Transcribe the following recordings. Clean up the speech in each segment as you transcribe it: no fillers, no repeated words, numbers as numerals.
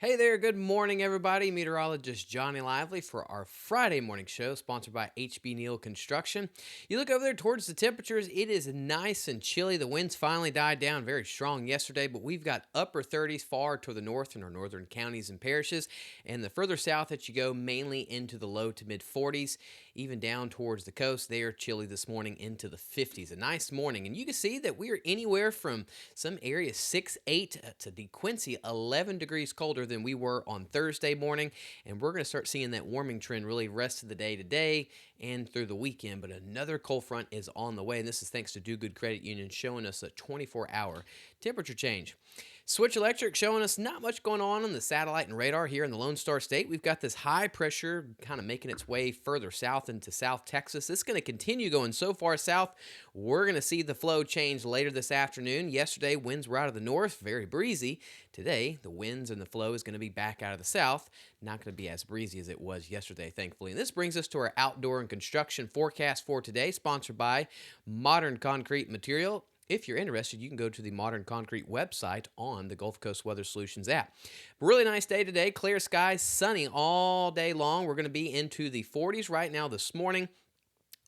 Hey there, good morning, everybody. Meteorologist Johnny Lively for our Friday morning show, sponsored by HB Neal Construction. You look over there towards the temperatures, it is nice and chilly. The winds finally died down very strong yesterday, but we've got upper 30s far to the north in our northern counties and parishes. And the further south that you go, mainly into the low to mid 40s, even down towards the coast, they are chilly this morning into the 50s. A nice morning. And you can see that we are anywhere from some areas 6, 8 to DeQuincy, 11 degrees colder than we were on Thursday morning. And we're going to start seeing that warming trend really rest of the day today and through the weekend. But another cold front is on the way. And this is thanks to Do Good Credit Union showing us a 24-hour temperature change. Switch Electric showing us not much going on the satellite and radar here in the Lone Star State. We've got this high pressure kind of making its way further south into South Texas. It's going to continue going so far south. We're going to see the flow change later this afternoon. Yesterday, winds were out of the north, very breezy. Today, the winds and the flow is going to be back out of the south. Not going to be as breezy as it was yesterday, thankfully. And this brings us to our outdoor and construction forecast for today, sponsored by Modern Concrete Material. If you're interested, you can go to the Modern Concrete website on the Gulf Coast Weather Solutions app. Really nice day today. Clear skies, sunny all day long. We're going to be into the 40s right now this morning.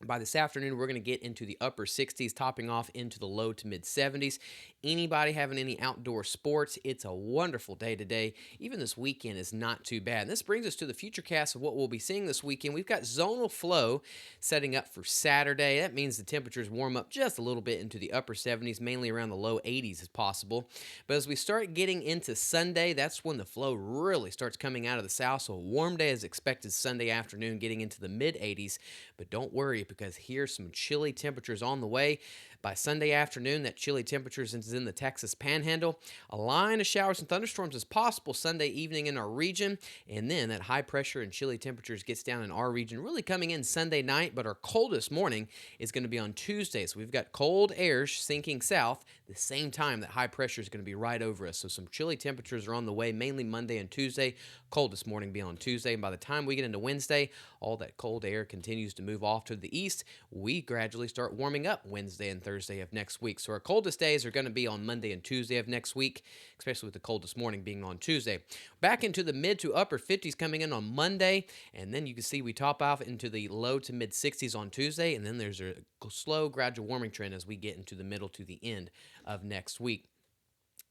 By this afternoon, we're going to get into the upper 60s, topping off into the low to mid 70s. Anybody having any outdoor sports, it's a wonderful day today. Even this weekend is not too bad. And this brings us to the future cast of what we'll be seeing this weekend. We've got zonal flow setting up for Saturday. That means the temperatures warm up just a little bit into the upper 70s, mainly around the low 80s as possible. But as we start getting into Sunday, that's when the flow really starts coming out of the south. So a warm day is expected Sunday afternoon, getting into the mid 80s. But don't worry, because here's some chilly temperatures on the way. By Sunday afternoon, that chilly temperatures is in the Texas Panhandle. A line of showers and thunderstorms is possible Sunday evening in our region. And then that high pressure and chilly temperatures gets down in our region, really coming in Sunday night. But our coldest morning is going to be on Tuesday. So we've got cold air sinking south the same time that high pressure is going to be right over us. So some chilly temperatures are on the way, mainly Monday and Tuesday. Coldest morning be on Tuesday. And by the time we get into Wednesday, all that cold air continues to move off to the east. We gradually start warming up Wednesday and Thursday of next week. So our coldest days are going to be on Monday and Tuesday of next week, especially with the coldest morning being on Tuesday. Back into the mid to upper 50s coming in on Monday, and then you can see we top off into the low to mid 60s on Tuesday, and then there's a slow gradual warming trend as we get into the middle to the end of next week.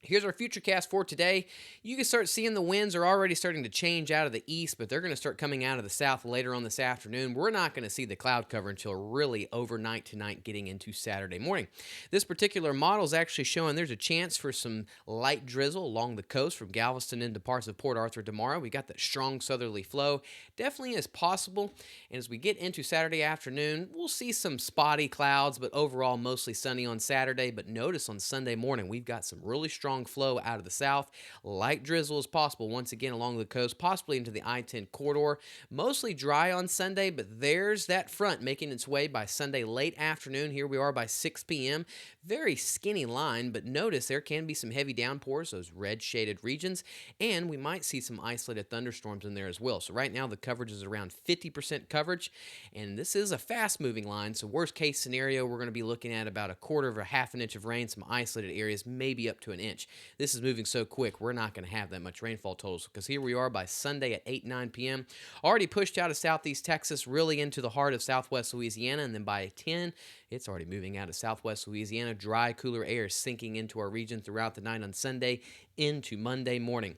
Here's our future cast for today. You can start seeing the winds are already starting to change out of the east, but they're going to start coming out of the south later on this afternoon. We're not going to see the cloud cover until really overnight tonight, getting into Saturday morning. This particular model is actually showing there's a chance for some light drizzle along the coast from Galveston into parts of Port Arthur tomorrow. We got that strong southerly flow. Definitely is possible. And as we get into Saturday afternoon, we'll see some spotty clouds, but overall mostly sunny on Saturday. But notice on Sunday morning, we've got some really strong flow out of the south. Light drizzle is possible once again along the coast, possibly into the I-10 corridor. Mostly dry on Sunday, but there's that front making its way by Sunday late afternoon. Here we are by 6 p.m. Very skinny line, but notice there can be some heavy downpours, those red shaded regions, and we might see some isolated thunderstorms in there as well. So right now the coverage is around 50% coverage, and this is a fast moving line. So worst case scenario, we're going to be looking at about a quarter of a half an inch of rain, some isolated areas, maybe up to an inch. This is moving so quick, we're not going to have that much rainfall totals, because here we are by Sunday at 8, 9 p.m. Already pushed out of southeast Texas, really into the heart of southwest Louisiana, and then by 10, it's already moving out of southwest Louisiana. Dry, cooler air sinking into our region throughout the night on Sunday into Monday morning.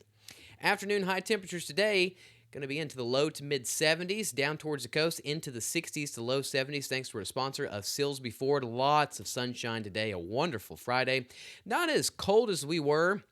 Afternoon high temperatures today, going to be into the low to mid 70s, down towards the coast into the 60s to low 70s, thanks to our sponsor of Silsby Ford. Lots of sunshine today, a wonderful Friday. Not as cold as we were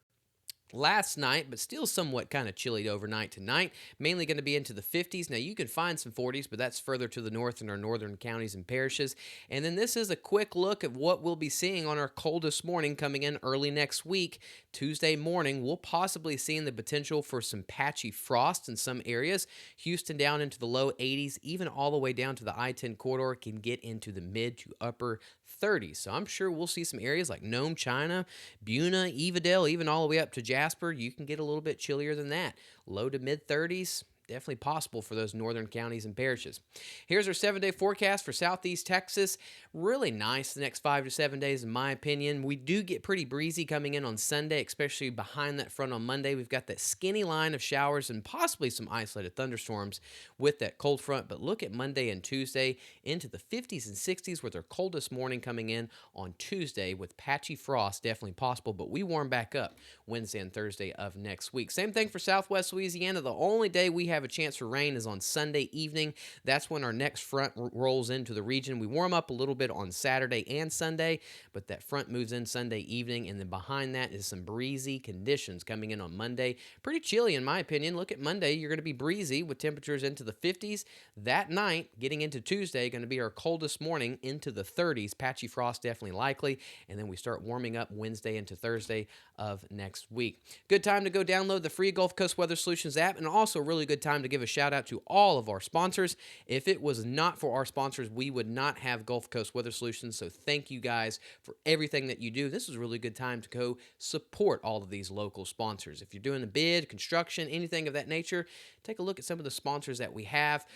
last night, but still somewhat kind of chilly overnight tonight. Mainly going to be into the 50s. Now, you can find some 40s, but that's further to the north in our northern counties and parishes. And then this is a quick look at what we'll be seeing on our coldest morning coming in early next week. Tuesday morning, we'll possibly see the potential for some patchy frost in some areas. Houston down into the low 80s, even all the way down to the I-10 corridor, can get into the mid to upper 30s. So I'm sure we'll see some areas like Nome, China, Buna, Evadale, even all the way up to Jasper. You can get a little bit chillier than that. Low to mid 30s. definitely possible for those northern counties and parishes. Here's our 7-day forecast for southeast Texas. Really nice the next 5 to 7 days, in my opinion. We do get pretty breezy coming in on Sunday, especially behind that front on Monday. We've got that skinny line of showers and possibly some isolated thunderstorms with that cold front. But look at Monday and Tuesday into the 50s and 60s with our coldest morning coming in on Tuesday with patchy frost definitely possible. But we warm back up Wednesday and Thursday of next week. Same thing for Southwest Louisiana. The only day we have a chance for rain is on Sunday evening. That's when our next front rolls into the region. We warm up a little bit on Saturday and Sunday, but that front moves in Sunday evening, and then behind that is some breezy conditions coming in on Monday. Pretty chilly in my opinion. Look at Monday. You're going to be breezy with temperatures into the 50s. That night, getting into Tuesday, going to be our coldest morning into the 30s. Patchy frost definitely likely, and then we start warming up Wednesday into Thursday of next week. Good time to go download the free Gulf Coast Weather Solutions app, and also a really good time to give a shout out to all of our sponsors. If it was not for our sponsors, we would not have Gulf Coast Weather Solutions, so thank you guys for everything that you do. This is a really good time to go support all of these local sponsors. If you're doing a bid, construction, anything of that nature, take a look at some of the sponsors that we have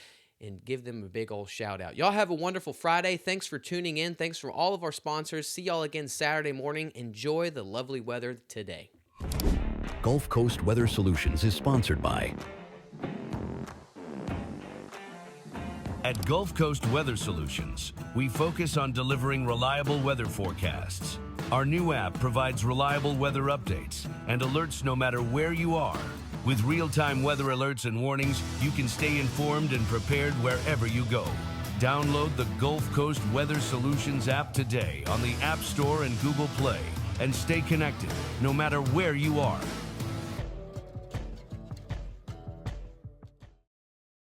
and give them a big old shout out. Y'all have a wonderful Friday. Thanks for tuning in. Thanks for all of our sponsors. See y'all again Saturday morning. Enjoy the lovely weather today. Gulf Coast Weather Solutions is sponsored by At Gulf Coast Weather Solutions, we focus on delivering reliable weather forecasts. Our new app provides reliable weather updates and alerts no matter where you are. With real-time weather alerts and warnings, you can stay informed and prepared wherever you go. Download the Gulf Coast Weather Solutions app today on the App Store and Google Play and stay connected no matter where you are.